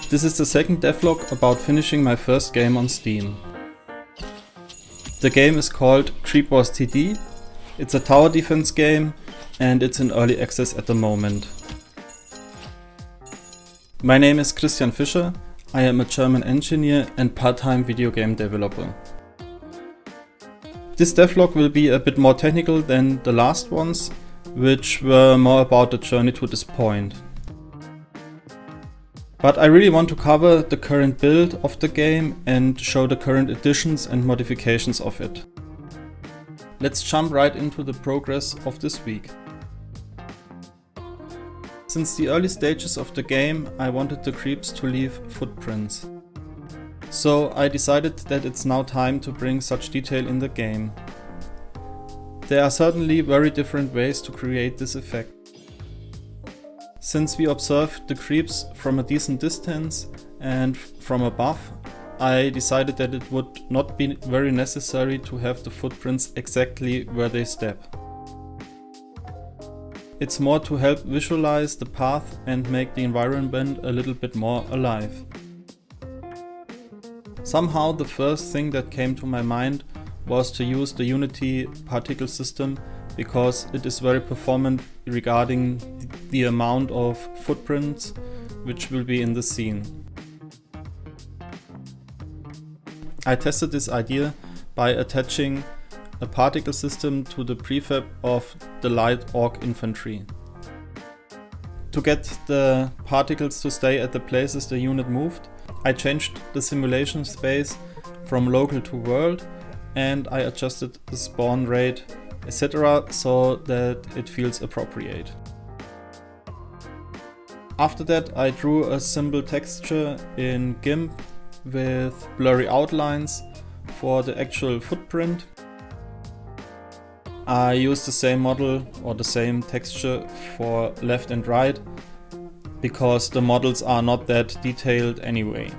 This is the second devlog about finishing my first game on Steam. The game is called CreepWars TD. It's a tower defense game and it's in early access at the moment. My name is Christian Fischer. I am a German engineer and part-time video game developer. This devlog will be a bit more technical than the last ones, which were more about the journey to this point. But I really want to cover the current build of the game and show the current additions and modifications of it. Let's jump right into the progress of this week. Since the early stages of the game, I wanted the creeps to leave footprints. So I decided that it's now time to bring such detail in the game. There are certainly very different ways to create this effect. Since we observed the creeps from a decent distance and from above, I decided that it would not be very necessary to have the footprints exactly where they step. It's more to help visualize the path and make the environment a little bit more alive. Somehow the first thing that came to my mind was to use the Unity particle system because it is very performant regarding the amount of footprints which will be in the scene. I tested this idea by attaching a particle system to the prefab of the light orc infantry. To get the particles to stay at the places the unit moved, I changed the simulation space from local to world and I adjusted the spawn rate, etc. so that it feels appropriate. After that I drew a simple texture in GIMP with blurry outlines for the actual footprint. I used the same model or the same texture for left and right because the models are not that detailed anyway.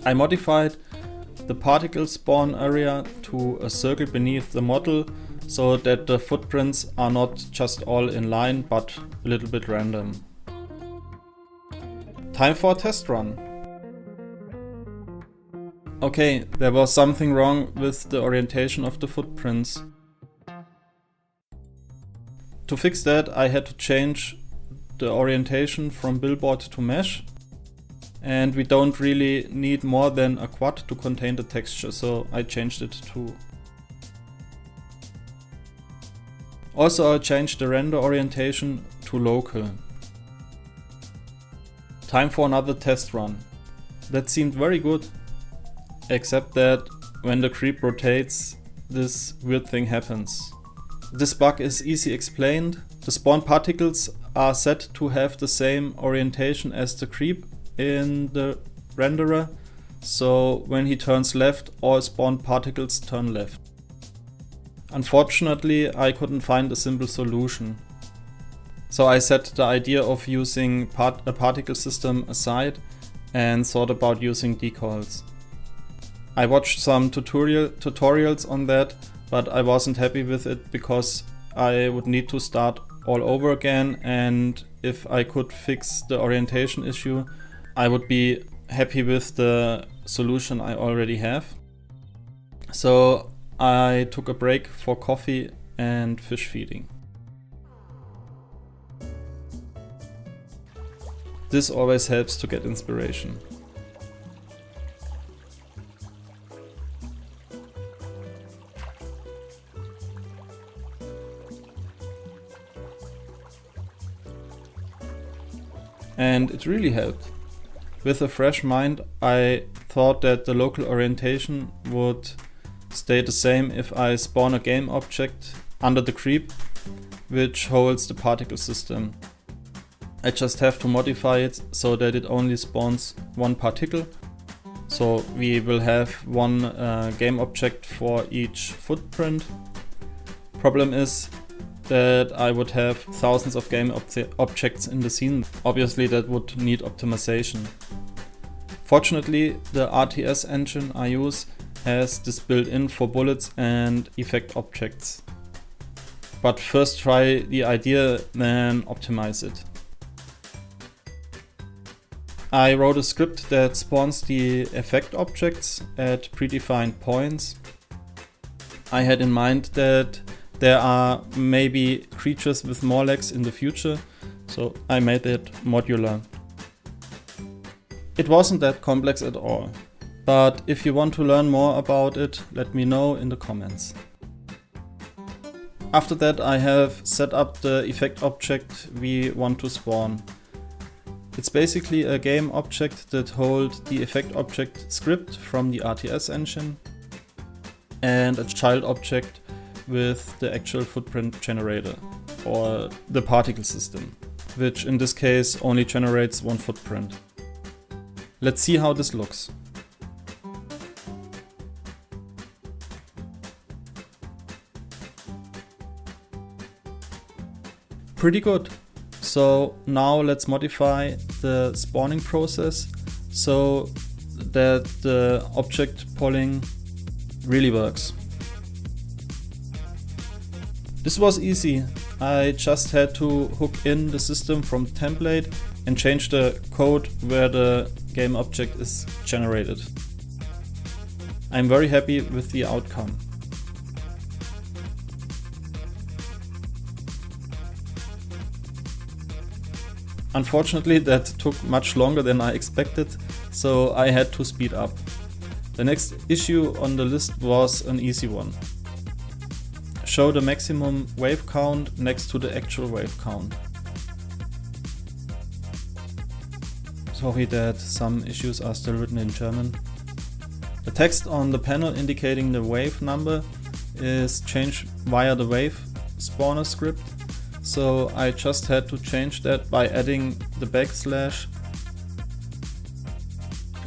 I modified the particle spawn area to a circle beneath the model so that the footprints are not just all in line but a little bit random. Time for a test run. Okay, there was something wrong with the orientation of the footprints. To fix that, I had to change the orientation from billboard to mesh. And we don't really need more than a quad to contain the texture, so I changed it too. Also I changed the render orientation to local. Time for another test run. That seemed very good. Except that when the creep rotates, this weird thing happens. This bug is easy explained. The spawn particles are set to have the same orientation as the creep in the renderer, so when he turns left, all spawn particles turn left. Unfortunately, I couldn't find a simple solution. So I set the idea of using a particle system aside and thought about using decals. I watched some tutorials on that, but I wasn't happy with it because I would need to start all over again, and if I could fix the orientation issue, I would be happy with the solution I already have. So I took a break for coffee and fish feeding. This always helps to get inspiration. And it really helped. With a fresh mind, I thought that the local orientation would stay the same if I spawn a game object under the creep, which holds the particle system. I just have to modify it so that it only spawns one particle. So we will have one game object for each footprint. Problem is that I would have thousands of game objects in the scene. Obviously that would need optimization. Fortunately, the RTS engine I use has this built in for bullets and effect objects. But first try the idea, then optimize it. I wrote a script that spawns the effect objects at predefined points. I had in mind that there are maybe creatures with more legs in the future, so I made it modular. It wasn't that complex at all, but if you want to learn more about it, let me know in the comments. After that, I have set up the effect object we want to spawn. It's basically a game object that holds the effect object script from the RTS Engine and a child object with the actual footprint generator, or the particle system, which in this case only generates one footprint. Let's see how this looks. Pretty good. So now let's modify the spawning process so that the object polling really works. This was easy. I just had to hook in the system from the template and change the code where the game object is generated. I'm very happy with the outcome. Unfortunately, that took much longer than I expected, so I had to speed up. The next issue on the list was an easy one. Show the maximum wave count next to the actual wave count. Sorry that some issues are still written in German. The text on the panel indicating the wave number is changed via the wave spawner script. So I just had to change that by adding the backslash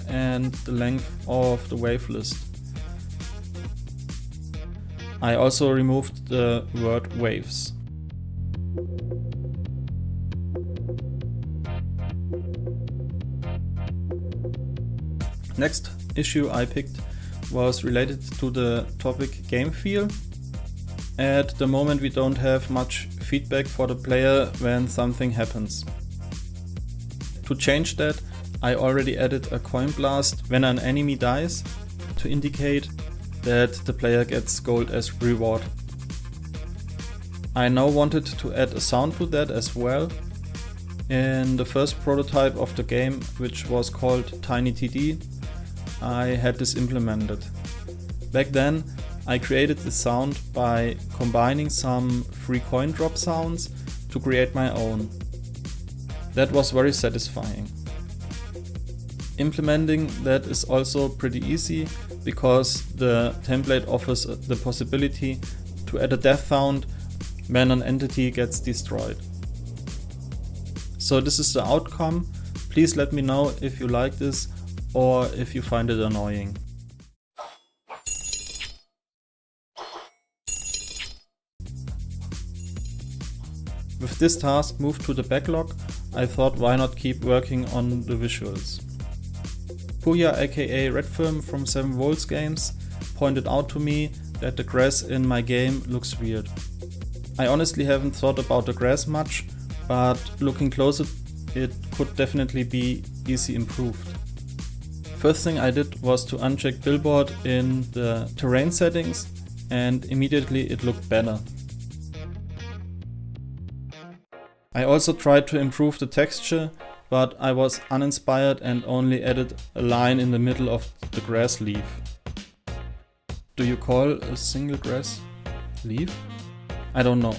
and the length of the wave list. I also removed the word waves. Next issue I picked was related to the topic game feel. At the moment we don't have much feedback for the player when something happens. To change that, I already added a coin blast when an enemy dies to indicate that the player gets gold as reward. I now wanted to add a sound to that as well. In the first prototype of the game, which was called Tiny TD, I had this implemented. Back then, I created the sound by combining some free coin drop sounds to create my own. That was very satisfying. Implementing that is also pretty easy because the template offers the possibility to add a death sound when an entity gets destroyed. So this is the outcome. Please let me know if you like this or if you find it annoying. With this task moved to the backlog, I thought why not keep working on the visuals. Puya aka Redfirm from 7 Volts Games pointed out to me that the grass in my game looks weird. I honestly haven't thought about the grass much, but looking closer it could definitely be easy improved. First thing I did was to uncheck billboard in the terrain settings and immediately it looked better. I also tried to improve the texture, but I was uninspired and only added a line in the middle of the grass leaf. Do you call a single grass leaf? I don't know,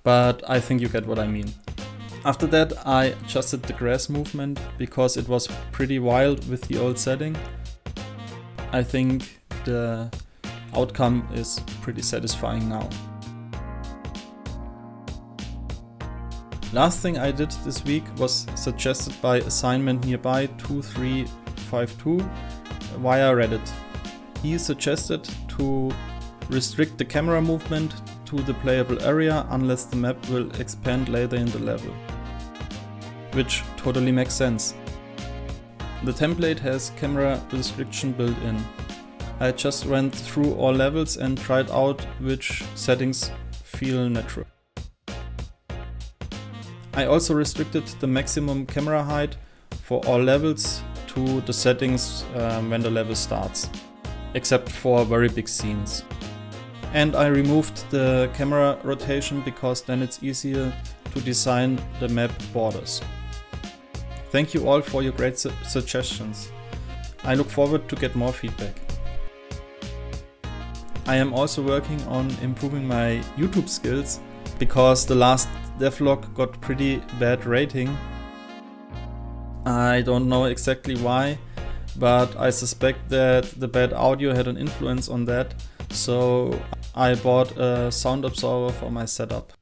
but I think you get what I mean. After that I adjusted the grass movement because it was pretty wild with the old setting. I think the outcome is pretty satisfying now. Last thing I did this week was suggested by assignment nearby 2352 via Reddit. He suggested to restrict the camera movement to the playable area unless the map will expand later in the level. Which totally makes sense. The template has camera restriction built in. I just went through all levels and tried out which settings feel natural. I also restricted the maximum camera height for all levels to the settings when the level starts, except for very big scenes. And I removed the camera rotation because then it's easier to design the map borders. Thank you all for your great suggestions. I look forward to get more feedback. I am also working on improving my YouTube skills because the last devlog got pretty bad rating. I don't know exactly why, but I suspect that the bad audio had an influence on that, so I bought a sound absorber for my setup.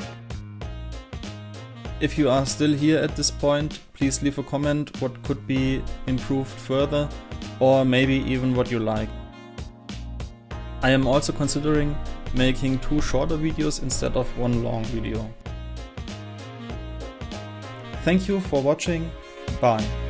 If you are still here at this point, please leave a comment what could be improved further, or maybe even what you like. I am also considering making 2 shorter videos instead of 1 long video. Thank you for watching. Bye.